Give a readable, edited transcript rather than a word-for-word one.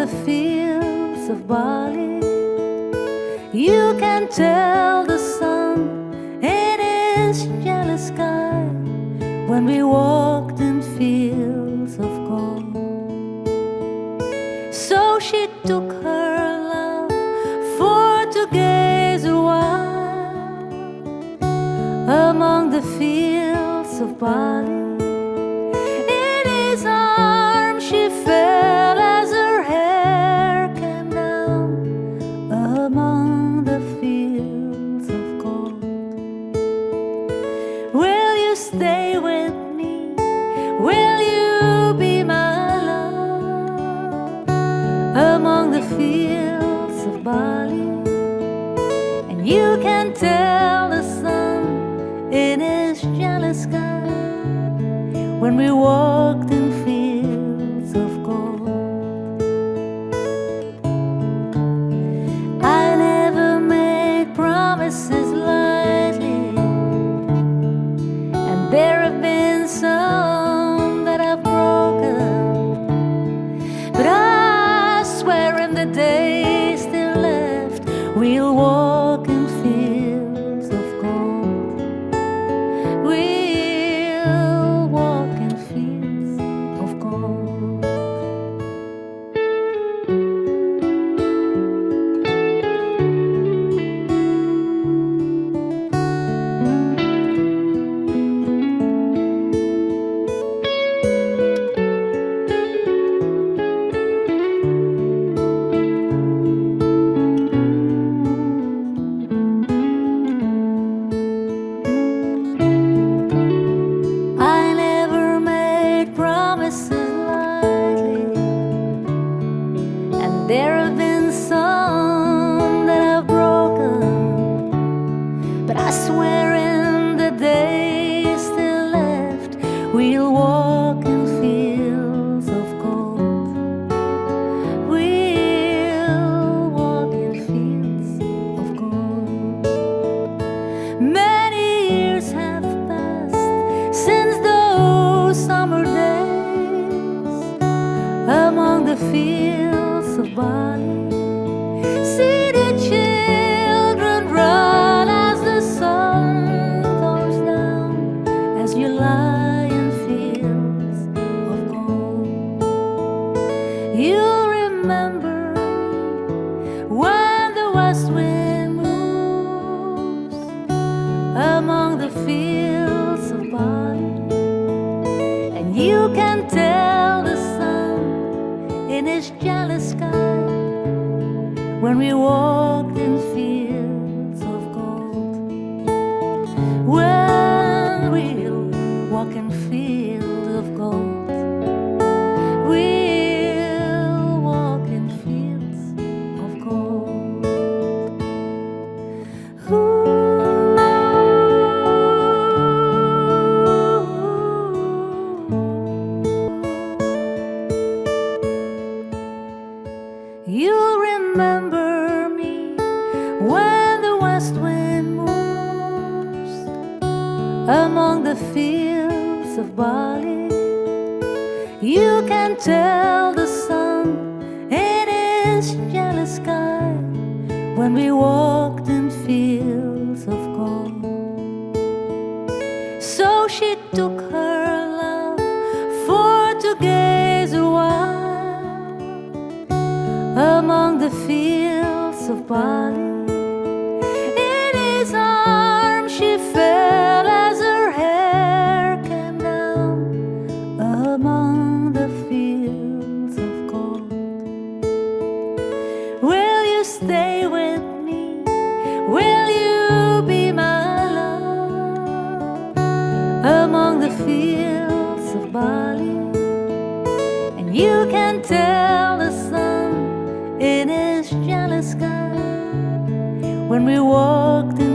the fields of Bali. You can tell the sun in his jealous sky when we walked in fields of gold. So she took her love for to gaze a while among the fields of Bali. In his arms she fell as her hair came down among the fields of gold. Will you stay with me? Will you be my love among the fields of Bali? And you can tell the sun in his jealous sky when we walked in fields of gold. I never made promises lightly, and there have been some that I've broken, but I swear in the days still left we'll walk in fields of gold. We'll walk in fields of gold. I never made promises lightly, and there have been some that I've broken, but I swear in the days still left we'll walk in fields of gold. We'll walk in fields of gold. Many years have passed since those summer days among the fields of Bali. See the children run as the sun goes down, as you lie in fields of gold. You remember when the west wind moves among the fields of Bali, and you can tell the sun in his jealous sky when we walked in fields of gold. When we'll walk in fields of gold, we'll walk in fields of gold. You'll remember me when the west wind moves among the fields of Bali. You can tell the sun in his jealous sky when we walked in fields of gold. So she took her love for to gaze a while among the fields of Bali. In his arms she fell as her hair came down among the fields of gold. Will you stay with me? Will you be my love among the fields of Bali? And you can tell the sun in his jealous sky when we walked in